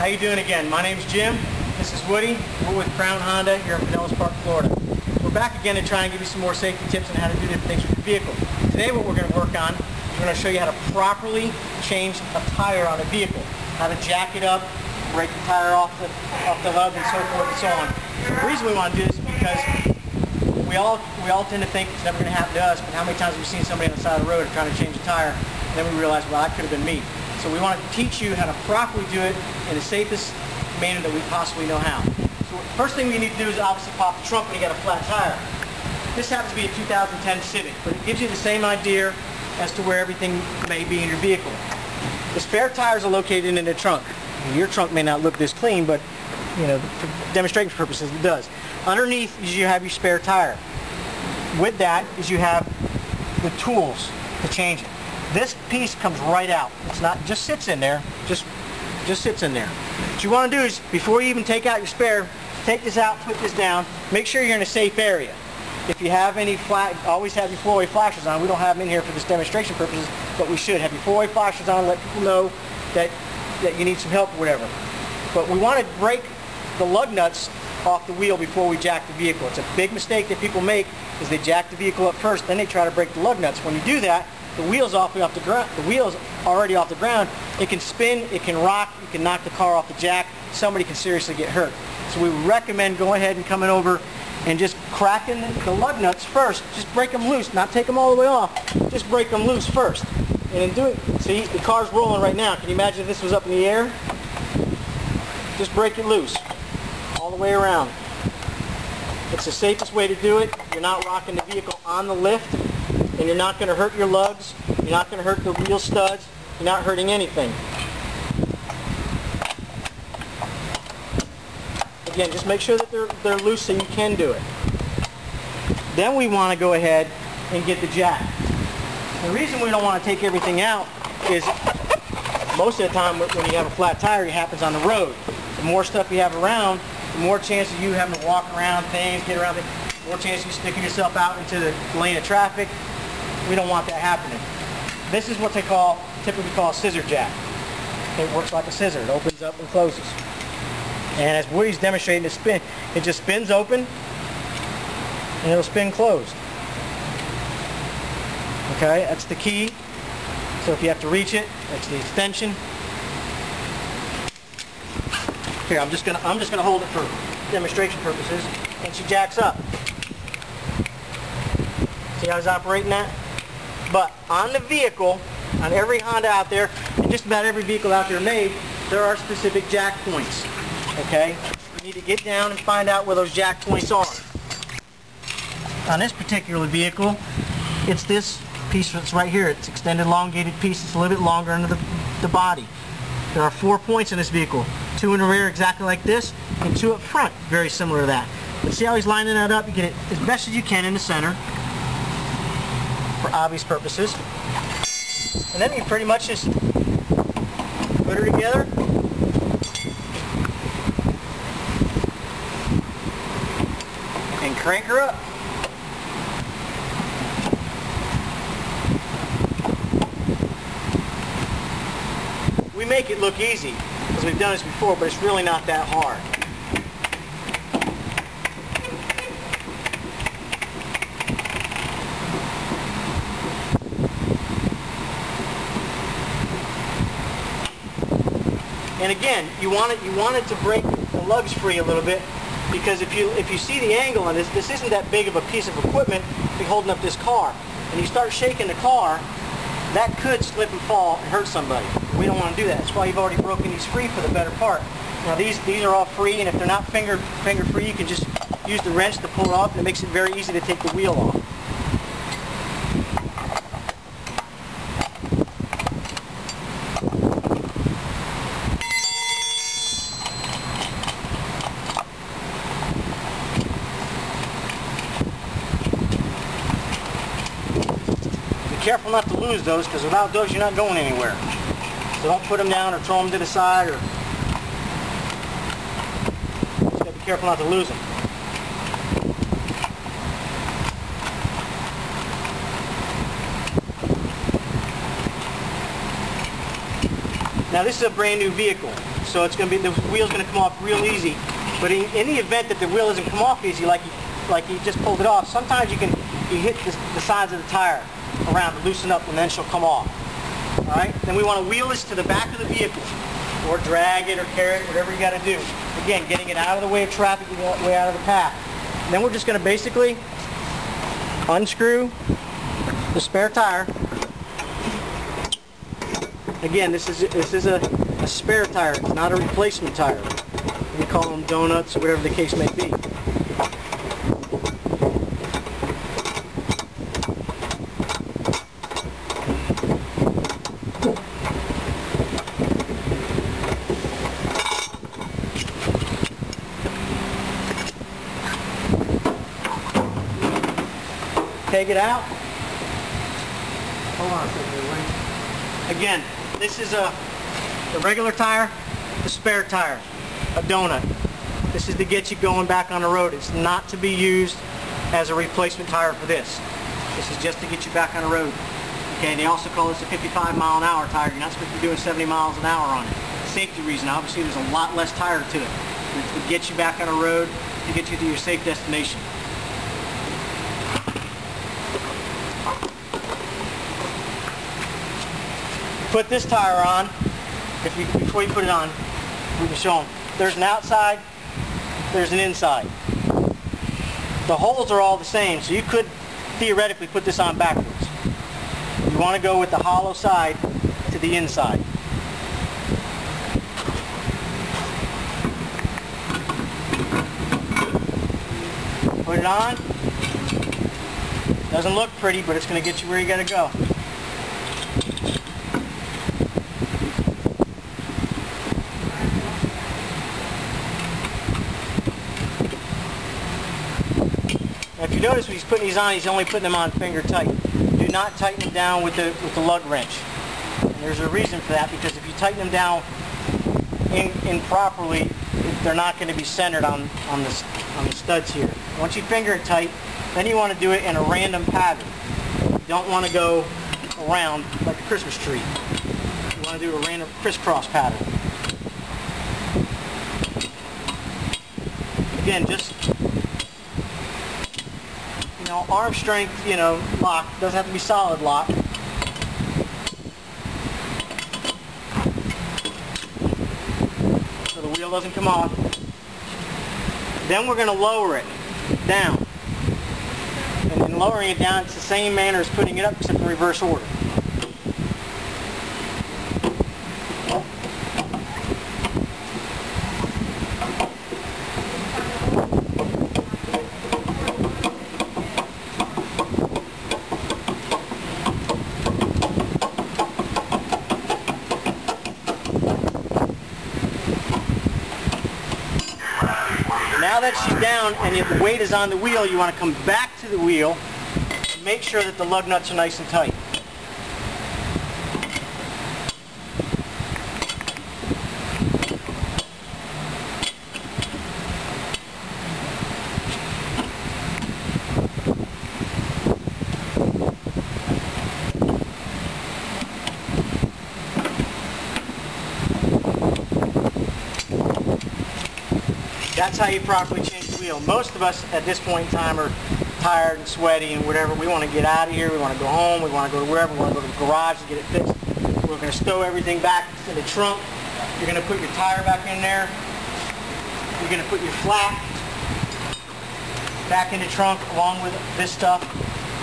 How you doing again? My name's Jim. This is Woody. We're with Crown Honda here in Pinellas Park, Florida. We're back again to try and give you some more safety tips on how to do different things with your vehicle. Today what we're going to work on is we're going to show you how to properly change a tire on a vehicle. How to jack it up, break the tire off the lug, and so forth and so on. The reason we want to do this is because we all tend to think it's never going to happen to us, but how many times have we seen somebody on the side of the road trying to change a tire, and then we realize, well, that could have been me. So we want to teach you how to properly do it in the safest manner that we possibly know how. So first thing we need to do is obviously pop the trunk when you got a flat tire. This happens to be a 2010 Civic, but it gives you the same idea as to where everything may be in your vehicle. The spare tires are located in the trunk. Your trunk may not look this clean, but you know, for demonstration purposes it does. Underneath is you have your spare tire. With that is you have the tools to change it. This piece comes right out. It's not just sits in there, just sits in there. What you want to do is, before you even take out your spare, take this out, put this down, make sure you're in a safe area. If you have any always have your four-way flashers on. We don't have them in here for this demonstration purposes, but we should have your four-way flashers on, let people know that you need some help or whatever. But we want to break the lug nuts off the wheel before we jack the vehicle. It's a big mistake that people make, is they jack the vehicle up first, then they try to break the lug nuts. When you do that, the wheel's off the ground. The wheel's already off the ground. It can spin, it can rock, you can knock the car off the jack. Somebody can seriously get hurt. So we recommend going ahead and coming over and just cracking the lug nuts first. Just break them loose, not take them all the way off. Just break them loose first. And in doing, see, the car's rolling right now. Can you imagine if this was up in the air? Just break it loose all the way around. It's the safest way to do it. You're not rocking the vehicle on the lift, and you're not going to hurt your lugs. You're not going to hurt the wheel studs. You're not hurting anything. Again, just make sure that they're loose so you can do it. Then we want to go ahead and get the jack. The reason we don't want to take everything out is most of the time when you have a flat tire, it happens on the road. The more stuff you have around, the more chances you having to walk around things, get around things, the more chances you sticking yourself out into the lane of traffic. We don't want that happening. This is what they typically call a scissor jack. It works like a scissor. It opens up and closes. And as Woody's demonstrating the spin, it just spins open and it'll spin closed. Okay, that's the key. So if you have to reach it, that's the extension. Here, I'm just gonna hold it for demonstration purposes, and she jacks up. See how it's operating that? But on the vehicle, on every Honda out there, and just about every vehicle out there made, there are specific jack points. Okay? You need to get down and find out where those jack points are. On this particular vehicle, it's this piece that's right here. It's extended elongated piece. It's a little bit longer under the body. There are 4 points in this vehicle. 2 in the rear exactly like this, and 2 up front very similar to that. But see how he's lining that up? You get it as best as you can in the center for obvious purposes. And then you pretty much just put her together. And crank her up. We make it look easy because we've done this before, but it's really not that hard. And again, you want it to break the lugs free a little bit, because if you see the angle on this isn't that big of a piece of equipment to holding up this car, and you start shaking the car, that could slip and fall and hurt somebody. We don't want to do that. That's why you've already broken these free for the better part. Now these are all free, and if they're not finger free, you can just use the wrench to pull it off, and it makes it very easy to take the wheel off. Be careful not to lose those, because without those you're not going anywhere. So don't put them down or throw them to the side, or just got to be careful not to lose them. Now this is a brand new vehicle, so it's going to be, the wheel's going to come off real easy. But in the event that the wheel doesn't come off easy, like you just pulled it off, sometimes you hit the sides of the tire around to loosen up, and then she'll come off. All right. Then we want to wheel this to the back of the vehicle, or drag it, or carry it, whatever you got to do. Again, getting it out of the way of traffic, way out of the path. And then we're just going to basically unscrew the spare tire. Again, this is a spare tire. It's not a replacement tire. We call them donuts, or whatever the case may be. Take it out. Hold on a second, wait. Again, this is the regular tire, the spare tire, a donut. This is to get you going back on the road. It's not to be used as a replacement tire for this. This is just to get you back on the road. Okay, they also call this a 55-mile-an-hour tire. You're not supposed to be doing 70 miles an hour on it. Safety reason, obviously there's a lot less tire to it. It's to get you back on the road, to get you to your safe destination. Put this tire on. Before you put it on, we can show them. There's an outside, there's an inside. The holes are all the same, so you could theoretically put this on backwards. You want to go with the hollow side to the inside. Put it on. Doesn't look pretty, but it's going to get you where you got to go. Now, if you notice when he's putting these on, he's only putting them on finger tight. Do not tighten them down with the lug wrench. And there's a reason for that, because if you tighten them down improperly, they're not going to be centered on the studs here. Once you finger it tight, then you want to do it in a random pattern. You don't want to go around like a Christmas tree. You want to do a random crisscross pattern. Again, just, you know, arm strength, you know, lock. Doesn't have to be solid lock. So the wheel doesn't come off. Then we're going to lower it down. And in lowering it down, it's the same manner as putting it up, except in reverse order. Now that she's down and the weight is on the wheel, you want to come back to the wheel and make sure that the lug nuts are nice and tight. That's how you properly change the wheel. Most of us at this point in time are tired and sweaty and whatever. We want to get out of here. We want to go home. We want to go to wherever. We want to go to the garage and get it fixed. We're going to stow everything back in the trunk. You're going to put your tire back in there. You're going to put your flat back in the trunk along with this stuff.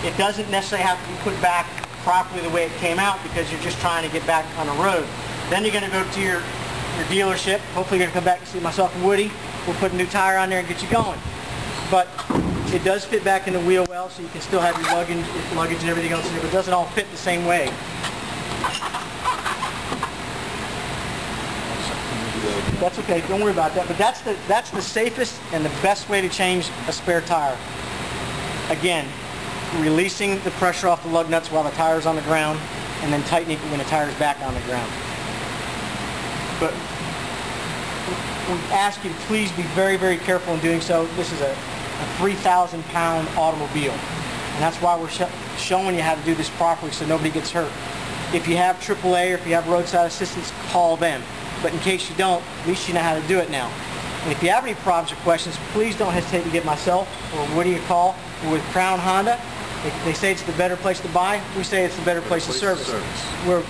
It doesn't necessarily have to be put back properly the way it came out, because you're just trying to get back on the road. Then you're going to go to your dealership. Hopefully you're going to come back and see myself and Woody. We'll put a new tire on there and get you going. But it does fit back in the wheel well, so you can still have your luggage and everything else in there, but it doesn't all fit the same way. That's okay, don't worry about that. But that's the safest and the best way to change a spare tire. Again, releasing the pressure off the lug nuts while the tire's on the ground, and then tightening it when the tire's back on the ground. But we ask you to please be very, very careful in doing so. This is a 3,000-pound automobile, and that's why we're showing you how to do this properly so nobody gets hurt. If you have AAA or if you have roadside assistance, call them. but in case you don't, at least you know how to do it now. And if you have any problems or questions, please don't hesitate to give myself or Woody a call. We're with Crown Honda. They say it's the better place to buy. We say it's the better place to service.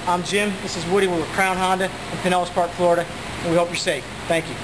I'm Jim. This is Woody. We're with Crown Honda in Pinellas Park, Florida, and we hope you're safe. Thank you.